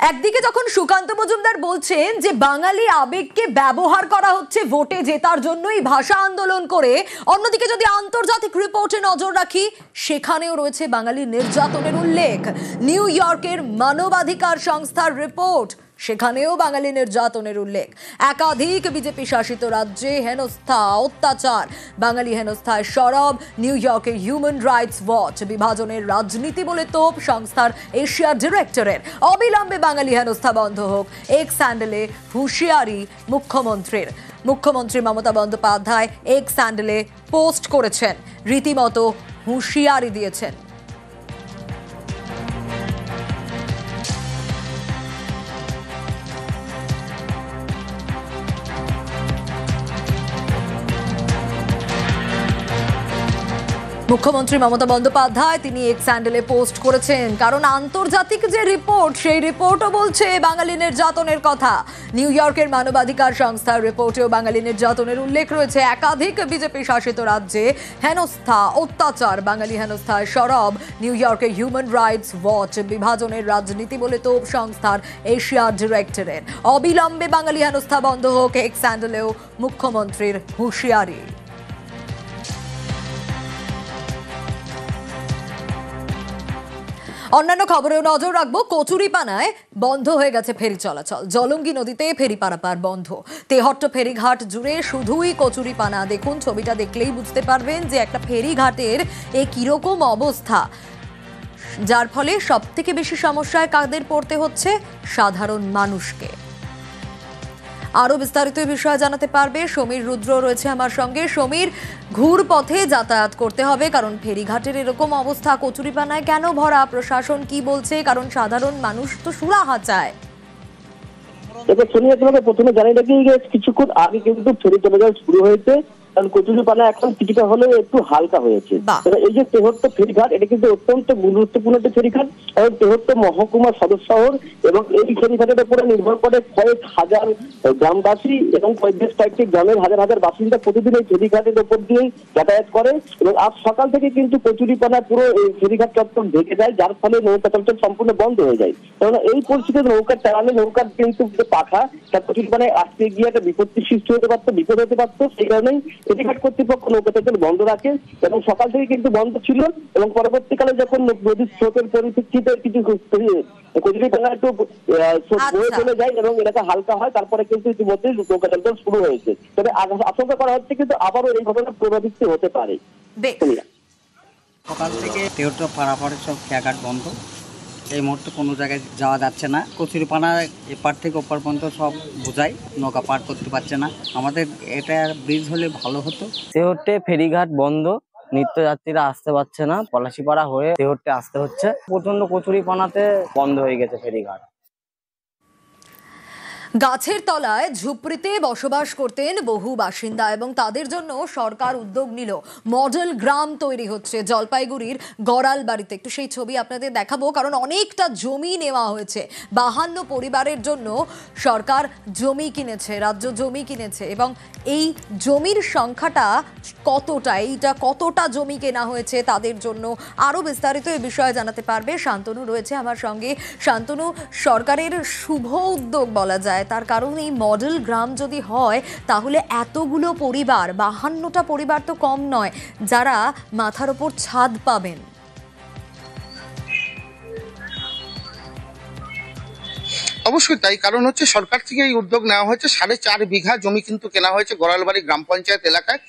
একদিকে যখন সুকান্ত মজুমদার বলছেন যে বাঙালি আবেগকে ব্যবহার করা হচ্ছে ভোটে জেতার জন্যই ভাষা আন্দোলন করে, অন্যদিকে যদি আন্তর্জাতিক রিপোর্টে নজর রাখি সেখানেও রয়েছে বাঙালি নির্যাতনের উল্লেখ। নিউ ইয়র্কের মানবাধিকার সংস্থার রিপোর্ট, সেখানেও বাঙালি নির্যাতনের উল্লেখ। একাধিক বিজেপি শাসিত রাজ্যে হেনস্থা, অত্যাচার, বাঙালি হেনস্থায় সরব নিউ ইয়র্কের হিউম্যান রাইটস ওয়াচ। বিভাজনের রাজনীতি বলে তোপ সংস্থার এশিয়া ডিরেক্টরের। অবিলম্বে বাঙালি হেনস্থা বন্ধ হোক, এক্স হ্যান্ডেলে হুঁশিয়ারি মুখ্যমন্ত্রীর। মুখ্যমন্ত্রী মমতা বন্দ্যোপাধ্যায় এক্স হ্যান্ডেলে পোস্ট করেছেন, রীতিমতো হুঁশিয়ারি দিয়েছেন। মুখ্যমন্ত্রী মমতা বন্দ্যোপাধ্যায় তিনি এক্স হ্যান্ডেলে পোস্ট করেছেন, কারণ আন্তর্জাতিক যে রিপোর্ট সেই রিপোর্টও বলছে বাঙালি নির্যাতনের কথা। নিউ ইয়র্কের মানবাধিকার সংস্থার রিপোর্টেও বাঙালি নির্যাতনের উল্লেখ রয়েছে। একাধিক বিজেপি শাসিত রাজ্যে হেনস্থা, অত্যাচার, বাঙালি হেনস্থায় সরব নিউ ইয়র্কের হিউম্যান রাইটস ওয়াচ। বিভাজনের রাজনীতি বলে তোপ সংস্থার এশিয়া ডিরেক্টরের। অবিলম্বে বাঙালি হেনস্থা বন্ধ হোক, এক্স হ্যান্ডেলেও মুখ্যমন্ত্রীর হুঁশিয়ারি। অন্যান্য খবরেও নজর রাখবো। কচুরিপানায় বন্ধ হয়ে গেছে ফেরি চলাচল। জলঙ্গি নদীতে ফেরি পারাপার বন্ধ। তেহট্ট ফেরিঘাট জুড়ে শুধুই কচুরিপানা। দেখুন, ছবিটা দেখলেই বুঝতে পারবেন যে একটা ফেরিঘাটের এ কিরকম অবস্থা, যার ফলে সব থেকে বেশি সমস্যায় কাদের পড়তে হচ্ছে? সাধারণ মানুষকে। আরো বিস্তারিত বিষয়ে জানাতে পারবে সমীর রুদ্র রয়েছে আমার সঙ্গে। সমীর, ঘুর পথে যাতায়াত করতে হবে কারণ ফেরিঘাটের এরকম অবস্থা, কচুরিপানায় কেন ভরা? প্রশাসন কি বলছে? কারণ সাধারণ মানুষ তো সুরাহা চায়। প্রথমে জানিয়ে রাখি, কিছুক্ষণ আগে কিন্তু ফেরি চলাচল শুরু হয়েছে, কারণ কচুরিপানা এখন কিছুটা হলেও একটু হালকা হয়েছে। এই যে তেহট্ট ফেরিঘাট, এটা কিন্তু অত্যন্ত গুরুত্বপূর্ণ একটি ফেরিঘাট, কারণ তেহট্ট মহকুমা সদর শহর এবং এই ফেরিঘাটের উপরে নির্ভর করে কয়েক হাজার গ্রামবাসী এবং বেশ কয়েকটি গ্রামের হাজার হাজার বাসিন্দা প্রতিদিন এই ফেরিঘাটের উপর দিয়েই যাতায়াত করে। এবং আজ সকাল থেকে কিন্তু কচুরিপানা পুরো এই ফেরিঘাট চত্বর ঢেকে যায়, যার ফলে নৌকা চলাচল সম্পূর্ণ বন্ধ হয়ে যায়। কারণ এই পরিস্থিতিতে নৌকা চালালে নৌকার কিন্তু পাখা কচুরিপানায় আসতে গিয়ে একটা বিপত্তি সৃষ্টি হতে পারতো, বিপদ হতে পারতো। সেই কারণেই ফেরিঘাট কর্তৃপক্ষ নৌকা চলাচল বন্ধ রাখে এবং সকাল থেকে কিন্তু বন্ধ ছিল। এবং পরবর্তীকালে যখন নদীর স্রোতের পরিপ্রেক্ষিতে কিছু কচুরিপানা একটু বয়ে চলে যায় এবং এলাকা হালকা হয়, তারপরে কিন্তু ইতিমধ্যে নৌকা চলাচল শুরু হয়েছে। তবে আশঙ্কা করা হচ্ছে কিন্তু আবারও এই ঘটনা পুনরাবৃত্তি হতে পারে। সকাল থেকে তেহট্ট পারাপারের সব খেয়াঘাট বন্ধ। এই মুহূর্তে কোনো জায়গায় যাওয়া যাচ্ছে না। কচুরিপানা এপার থেকে ওপার পর্যন্ত সব বোঝাই, নৌকা পার করতে পারছে না। আমাদের এটা ব্রিজ হলে ভালো হতো। তেহট্টে ফেরিঘাট বন্ধ, নিত্যযাত্রীরা আসতে পারছে না, পলাশিপাড়া হয়ে তেহট্টে আসতে হচ্ছে। প্রচন্ড কচুরিপানাতে বন্ধ হয়ে গেছে ফেরিঘাট। গাছের তলায় ঝুপড়িতে বসবাস করতেন বহু বাসিন্দা এবং তাদের জন্য সরকার উদ্যোগ নিল। মডেল গ্রাম তৈরি হচ্ছে জলপাইগুড়ির গড়াল বাড়িতে। একটু সেই ছবি আপনাদের দেখাবো, কারণ অনেকটা জমি নেওয়া হয়েছে। 52 পরিবারের জন্য সরকার জমি কিনেছে, রাজ্য জমি কিনেছে। এবং এই জমির সংখ্যাটা কতটা, এইটা কতটা জমি কেনা হয়েছে তাদের জন্য, আরো বিস্তারিত এই বিষয়ে জানাতে পারবে শান্তনু রয়েছে আমার সঙ্গে। শান্তনু, সরকারের শুভ উদ্যোগ বলা যায়, তার কারণ এই মডেল গ্রাম যদি হয় তাহলে এতগুলো পরিবার, 52টা পরিবার তো কম নয়, যারা মাথার ওপর ছাদ পাবেন। অবশ্যই তাই, কারণ হচ্ছে সরকার থেকে এই উদ্যোগ নেওয়া হয়েছে। 4.5 বিঘা জমি কিন্তু কেনা হয়েছে গড়ালবাড়ি গ্রাম পঞ্চায়েত এলাকায়।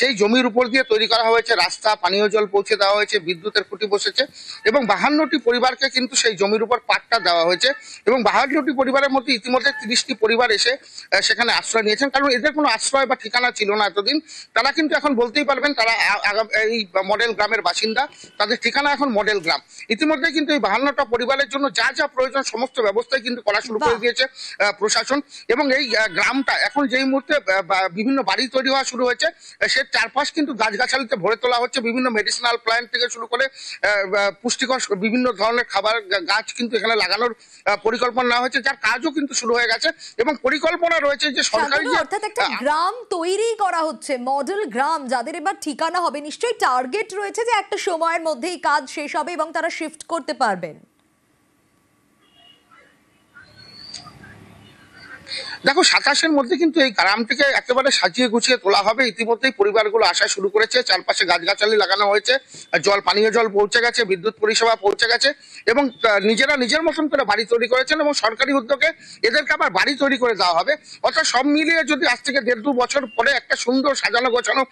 সেই জমির উপর দিয়ে তৈরি করা হয়েছে রাস্তা, পানীয় জল পৌঁছে দেওয়া হয়েছে, বিদ্যুতের খুঁটি বসেছে এবং 52টি পরিবারকে কিন্তু সেই জমির উপর পাট্টা দেওয়া হয়েছে। এবং 52টি পরিবারের মধ্যে ইতিমধ্যে 30টি পরিবার এসে সেখানে আশ্রয় নিয়েছেন, কারণ এদের কোনো আশ্রয় বা ঠিকানা ছিল না এতদিন। তারা কিন্তু এখন বলতেই পারবেন তারা এই মডেল গ্রামের বাসিন্দা, তাদের ঠিকানা এখন মডেল গ্রাম। ইতিমধ্যে কিন্তু এই 52টা পরিবারের জন্য যা যা প্রয়োজন সমস্ত ব্যবস্থাই কিন্তু করা শুরু করে দিয়েছে প্রশাসন। এবং এই গ্রামটা এখন যেই মুহূর্তে বিভিন্ন বাড়ি তৈরি হওয়া শুরু হয়েছে, সে চারপাশ কিন্তু গাছগাছালিতে ভরে তোলা হচ্ছে। বিভিন্ন মেডিসিনাল প্ল্যান্ট থেকে শুরু করে পুষ্টিকর বিভিন্ন ধরনের খাবার গাছ কিন্তু এখানে লাগানোর পরিকল্পনা নেওয়া হয়েছে, যার কাজও কিন্তু শুরু হয়ে গেছে। এবং পরিকল্পনা রয়েছে যে সরকারি একটা গ্রাম তৈরি করা হচ্ছে, মডেল গ্রাম, যাদের এবার ঠিকানা হবে, নিশ্চয়ই টার্গেট রয়েছে যে একটা সময়ের মধ্যেই কাজ শেষ হবে এবং তারা শিফট করতে পারবেন। দেখো 27-এর মধ্যে কিন্তু এই গ্রামটিকে একেবারে সাজিয়ে গুছিয়ে তোলা হবে। ইতিমধ্যেই পরিবারগুলো আসা শুরু করেছে, চারপাশে গাছগাছালি লাগানো হয়েছে, পানীয় জল পৌঁছে গেছে, বিদ্যুৎ পরিষেবা পৌঁছে গেছে এবং নিজেরা নিজের মতন করে বাড়ি তৈরি করেছেন এবং সরকারি উদ্যোগে এদেরকে আবার বাড়ি তৈরি করে দেওয়া হবে। অর্থাৎ সব মিলিয়ে যদি আজ থেকে 1.5-2 বছর পরে একটা সুন্দর সাজানো গোছানো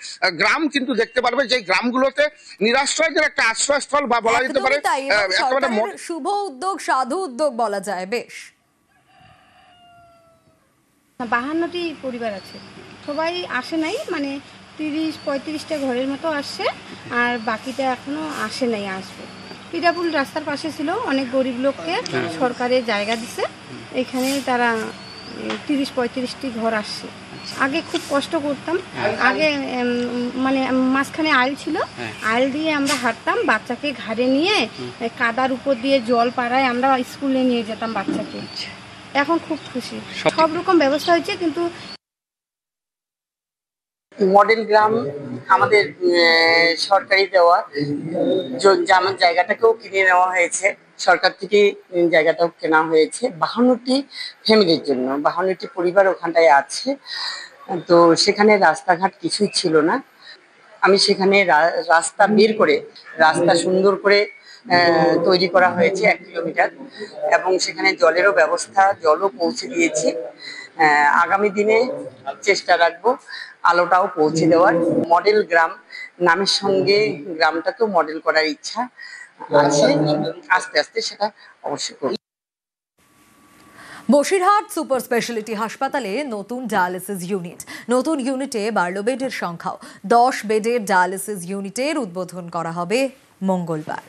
গ্রাম কিন্তু দেখতে পারবে, যে গ্রামগুলোতে নিরাশ্রয়দের একটা আশ্রয়স্থল বা বলা যেতে পারে একেবারে শুভ উদ্যোগ, সাধু উদ্যোগ বলা যায়। বেশ 52টি পরিবার আছে, সবাই আসে নাই, মানে 30-35টা ঘরের মতো আসছে আর বাকিটা এখনো আসে নাই, আসবে। পিঠাপুল রাস্তার পাশে ছিল, অনেক গরিব লোককে সরকারের জায়গা দিছে, এখানে তারা 30-35টি ঘর আসছে। আগে খুব কষ্ট করতাম, আগে মানে মাঝখানে আইল ছিল, আইল দিয়ে আমরা হাঁটতাম, বাচ্চাকে ঘাড়ে নিয়ে কাদার উপর দিয়ে জল পাড়ায় আমরা স্কুলে নিয়ে যেতাম বাচ্চাকে। এখন খুব খুশি, সব রকম ব্যবস্থা হয়েছে। কিন্তু মডেল গ্রাম আমাদের সরকারি দেওয়া আমার জায়গাটাকেও কিনে নেওয়া হয়েছে, সরকার থেকে জায়গাটাও কেনা হয়েছে 52টি ফ্যামিলির জন্য। 52টি পরিবার ওখানটায় আছে। তো সেখানে রাস্তাঘাট কিছুই ছিল না, আমি সেখানে রাস্তা বের করে রাস্তা সুন্দর করে তৈরি করা হয়েছে 1 কিলোমিটার এবং সেখানে জলেরও ব্যবস্থা, জলও পৌঁছে দিয়েছি। আগামী দিনে চেষ্টা রাখবো আলোটাও পৌঁছে দেওয়ার। মডেল গ্রাম নামের সঙ্গে গ্রামটাকেও মডেল করার ইচ্ছা আছে, আস্তে আস্তে সেটা অবশ্যই করব। বসিরহাট সুপার স্পেশালিটি হাসপাতালে নতুন ডায়ালিসিস ইউনিট। নতুন ইউনিটে বাড়ল বেডের সংখ্যাও। 10 বেডের ডায়ালিসিস ইউনিটের উদ্বোধন করা হবে মঙ্গলবার।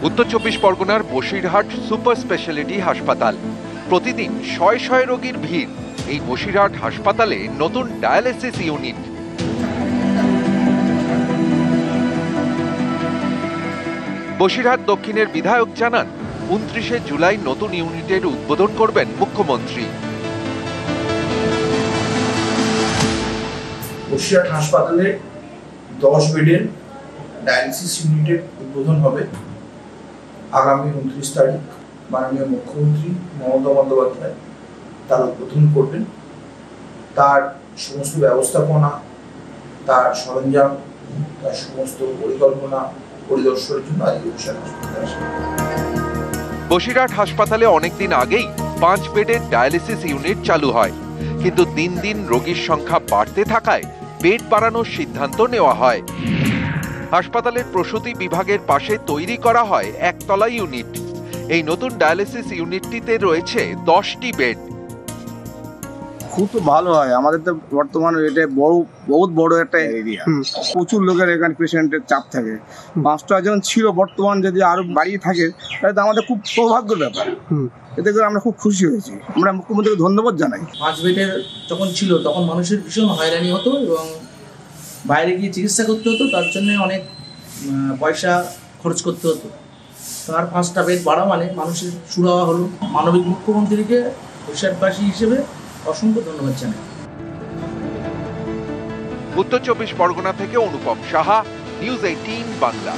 উত্তর 24 পরগনার বসিরহাট সুপার স্পেশালিটি হাসপাতাল। প্রতিদিন শয়ে শয়ে রোগীর ভিড় এই বসিরহাট হাসপাতালে নতুন ডায়ালিসিস ইউনিট। বসিরহাট দক্ষিণের বিধায়ক জানান 29শে জুলাই নতুন ইউনিটের উদ্বোধন করবেন মুখ্যমন্ত্রী। বসিরহাট হাসপাতালে 10 বেডের ডায়ালিসিস ইউনিটের উদ্বোধন হবে আগামী 29 তারিখ। মাননীয় মুখ্যমন্ত্রী মমতা বন্দ্যোপাধ্যায় তার উদ্বোধন করবেন। তার সমস্ত ব্যবস্থাপনা, তার সরঞ্জাম, তার সমস্ত পরিকল্পনা পরিদর্শনের জন্য আজকে বসিরহাট হাসপাতালে আসে। বসিরহাট হাসপাতালে অনেকদিন আগেই 5 বেডের ডায়ালিসিস ইউনিট চালু হয়, কিন্তু দিন দিন রোগীর সংখ্যা বাড়তে থাকায় বেড বাড়ানোর সিদ্ধান্ত নেওয়া হয়। হাসপাতালের প্রসূতি বিভাগের পাশে তৈরি করা হয় একতলা ইউনিট। এই নতুন ডায়ালিসিস ইউনিটটিতে রয়েছে 10টি বেড। খুব ভালো হয়, আমাদের তো বর্তমানে এটা বহুত বড় একটা এরিয়া, প্রচুর লোকের এখানে পেশেন্টের চাপ থাকে। 5টা যখন ছিল, বর্তমান যদি আরো বাড়িয়ে থাকে তাহলে তো আমাদের খুব সৌভাগ্যের ব্যাপার। এতে করে আমরা খুব খুশি হয়েছি, আমরা মুখ্যমন্ত্রীকে ধন্যবাদ জানাই। 5 বেডের যখন ছিল তখন মানুষের ভীষণ হয়রানি হতো এবং বাইরে গিয়ে চিকিৎসা করতে হতো, তার জন্য অনেক পয়সা খরচ করতে হতো। তার 5টা বেড বাড়া মানে মানুষের সুরাহা হলো। মানবিক মুখ্যমন্ত্রীকে বসিরহাটবাসী হিসেবে অসংখ্য ধন্যবাদ জানাই। উত্তর 24 পরগনা থেকে অনুপম সাহা, নিউজ 18 বাংলা।